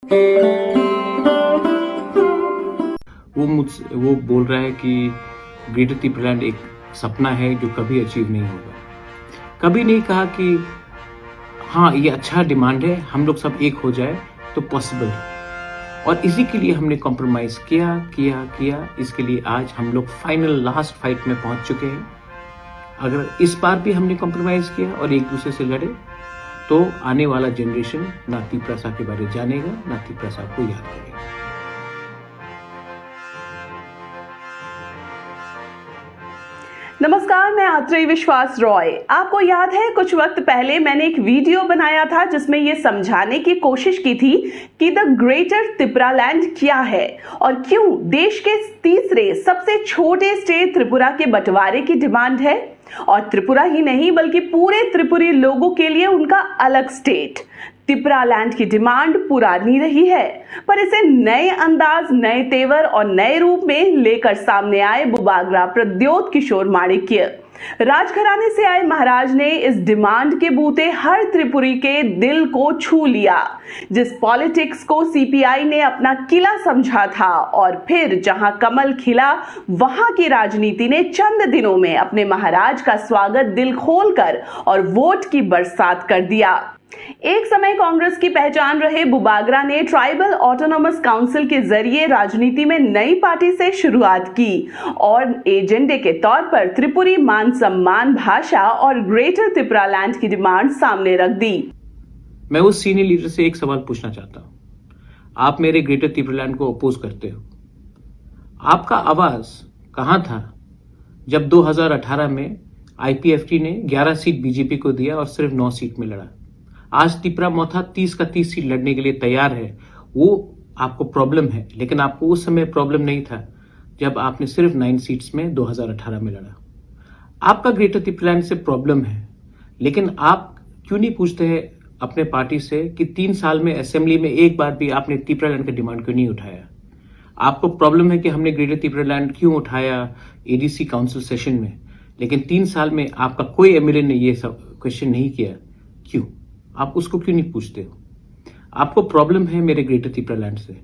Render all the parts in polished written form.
वो बोल रहा है कि ग्रेटर त्रिपुरालैंड एक सपना है जो कभी अचीव नहीं होगा। कभी नहीं कहा कि हाँ ये अच्छा डिमांड है, हम लोग सब एक हो जाए तो पॉसिबल है। और इसी के लिए हमने कॉम्प्रोमाइज किया। इसके लिए आज हम लोग फाइनल लास्ट फाइट में पहुंच चुके हैं। अगर इस बार भी हमने कॉम्प्रोमाइज किया और एक दूसरे से लड़े तो आने वाला जनरेशन ना त्रिपुरा के बारे में जानेगा, ना त्रिपुरा को याद करेगा। नमस्कार, मैं आत्रेय विश्वास रॉय। आपको याद है कुछ वक्त पहले मैंने एक वीडियो बनाया था जिसमें यह समझाने की कोशिश की थी कि द ग्रेटर त्रिपुरालैंड क्या है और क्यों देश के तीसरे सबसे छोटे स्टेट त्रिपुरा के बंटवारे की डिमांड है। और त्रिपुरा ही नहीं बल्कि पूरे त्रिपुरी लोगों के लिए उनका अलग स्टेट त्रिपुरालैंड की डिमांड पुरानी रही है, पर इसे नए अंदाज, नए तेवर और नए रूप में लेकर सामने आए बुबागरा प्रद्योत किशोर माणिक्य। राजघराने से आए महाराज ने इस डिमांड के बूते हर त्रिपुरी के दिल को छू लिया। जिस पॉलिटिक्स को सीपीआई ने अपना किला समझा था और फिर जहां कमल खिला वहां की राजनीति ने चंद दिनों में अपने महाराज का स्वागत दिल खोलकर और वोट की बरसात कर दिया। एक समय कांग्रेस की पहचान रहे बुबागरा ने ट्राइबल ऑटोनॉमस काउंसिल के जरिए राजनीति में नई पार्टी से शुरुआत की और एजेंडे के तौर पर त्रिपुरी मान सम्मान, भाषा और ग्रेटर त्रिपुरालैंड की डिमांड सामने रख दी। मैं उस सीनियर लीडर से एक सवाल पूछना चाहता हूं। आप मेरे ग्रेटर त्रिपुरालैंड को अपोज करते हो। आपका आवाज कहां था जब 2018 में आईपीएफटी ने 11 सीट बीजेपी को दिया और सिर्फ 9 सीट में लड़ा। आज त्रिपुरा मौथा 30 का 30 सीट लड़ने के लिए तैयार है। वो आपको प्रॉब्लम है, लेकिन आपको उस समय प्रॉब्लम नहीं था जब आपने सिर्फ 9 सीट्स में 2018 में लड़ा। आपका ग्रेटर त्रिपुरालैंड से प्रॉब्लम है, लेकिन आप क्यों नहीं पूछते हैं अपने पार्टी से कि 3 साल में असेंबली में एक बार भी आपने त्रिपुरालैंड का डिमांड क्यों नहीं उठाया। आपको प्रॉब्लम है कि हमने ग्रेटर त्रिपुरालैंड क्यों उठाया एडीसी काउंसिल सेशन में, लेकिन 3 साल में आपका कोई एमएलए ने ये सब क्वेश्चन नहीं किया। क्यों? आप उसको क्यों नहीं पूछते हो? आपको प्रॉब्लम है मेरे ग्रेटर त्रिपुरालैंड से।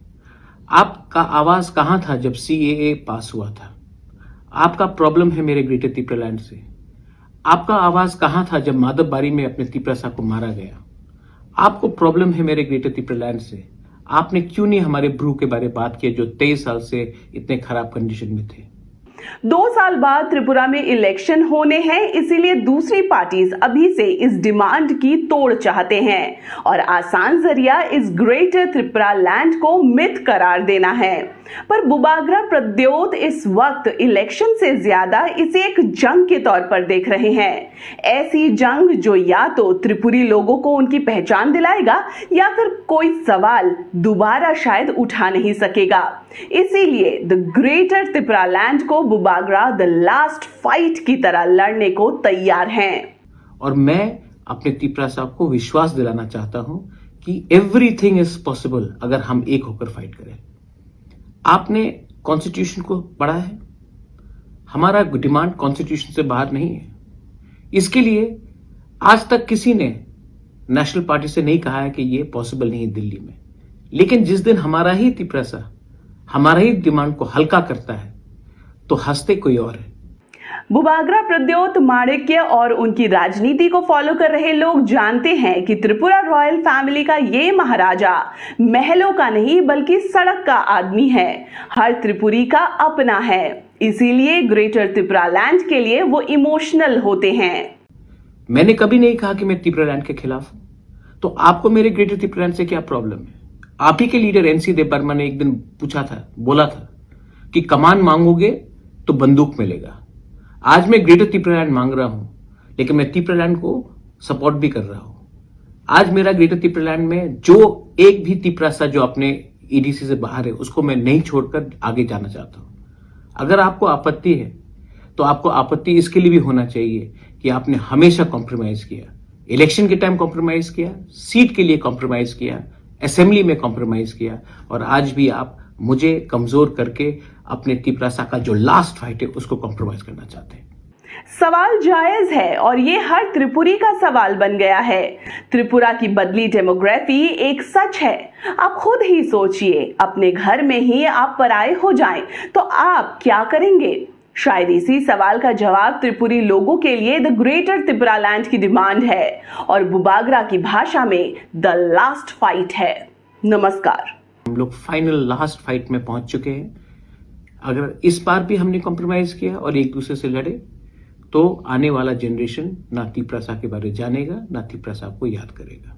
आपका आवाज कहां था जब सीएए पास हुआ था? आपका प्रॉब्लम है मेरे ग्रेटर त्रिपुरालैंड से। आपका आवाज कहां था जब माधवबारी में अपने त्रिपुरा को मारा गया? आपको प्रॉब्लम है मेरे ग्रेटर त्रिपुरालैंड से। आपने क्यों नहीं हमारे ब्रू के बारे में बात किया जो 23 साल से इतने खराब कंडीशन में थे? 2 साल बाद त्रिपुरा में इलेक्शन होने हैं, इसीलिए दूसरी पार्टीज अभी से इस डिमांड की तोड़ चाहते हैं और आसान जरिया इस ग्रेटर त्रिपुरालैंड को मिथ करार देना है। पर बुबागरा प्रद्योत इस वक्त इलेक्शन से ज्यादा इसे एक जंग के तौर पर देख रहे हैं। ऐसी जंग जो या तो त्रिपुरी लोगों को उनकी पहचान दिलाएगा या फिर कोई सवाल दोबारा शायद उठा नहीं सकेगा। इसीलिए द ग्रेटर त्रिपुरालैंड को बुबागरा द लास्ट फाइट की तरह लड़ने को तैयार हैं। और मैं अपने त्रिपुरा साहब को विश्वास दिलाना चाहता हूं कि एवरीथिंग इज पॉसिबल अगर हम एक होकर फाइट करें। आपने कॉन्स्टिट्यूशन को पढ़ा है? हमारा डिमांड कॉन्स्टिट्यूशन से बाहर नहीं है। इसके लिए आज तक किसी ने नेशनल पार्टी से नहीं कहा है कि ये पॉसिबल नहीं है दिल्ली में। लेकिन जिस दिन हमारा ही त्रिपुरा हमारा ही डिमांड को हल्का करता है तो हंसते कोई और है। बुबागरा प्रद्योत माणिक्य और उनकी राजनीति को फॉलो कर रहे लोग जानते हैं कि त्रिपुरा रॉयल फैमिली का ये महाराजा महलों का नहीं बल्कि सड़क का आदमी है। हर त्रिपुरी का अपना है, इसीलिए ग्रेटर त्रिपुरालैंड के लिए वो इमोशनल होते हैं। मैंने कभी नहीं कहा कि मैं त्रिपुरालैंड के खिलाफ हूं, तो आपको मेरे ग्रेटर त्रिपुरालैंड से क्या प्रॉब्लम है? आप ही के लीडर एनसी देव बर्मा ने एक दिन बोला था कि कमान मांगोगे तो बंदूक मिलेगा। आज मैं ग्रेटर त्रिपुरालैंड मांग रहा हूं, लेकिन मैं त्रिपुरालैंड को सपोर्ट भी कर रहा हूं। आज मेरा ग्रेटर त्रिपुरालैंड में जो एक भी त्रिपुरा जो अपने ईडीसी से बाहर है उसको मैं नहीं छोड़कर आगे जाना चाहता हूं। अगर आपको आपत्ति है तो आपको आपत्ति इसके लिए भी होना चाहिए कि आपने हमेशा कॉम्प्रोमाइज किया। इलेक्शन के टाइम कॉम्प्रोमाइज किया, सीट के लिए कॉम्प्रोमाइज किया, असेंबली में कॉम्प्रोमाइज किया और आज भी आप मुझे कमजोर करके अपने त्रिपुरा का जो लास्ट फाइट है उसको कॉम्प्रोमाइज करना चाहते हैं। सवाल जायज है और ये हर त्रिपुरी का सवाल बन गया है। त्रिपुरा की बदली डेमोग्राफी एक सच है। आप खुद ही सोचिए, अपने घर में ही आप पराये हो जाएं तो आप क्या करेंगे? शायद इसी सवाल का जवाब त्रिपुरी लोगों के लिए द ग्रेटर त्रिपुरालैंड की डिमांड है और बुबागरा की भाषा में द लास्ट फाइट है। नमस्कार। हम लोग फाइनल लास्ट फाइट में पहुंच चुके हैं। अगर इस बार भी हमने कॉम्प्रोमाइज किया और एक दूसरे से लड़े तो आने वाला जनरेशन ना तिपरासा के बारे में जानेगा, ना तिपरासा को याद करेगा।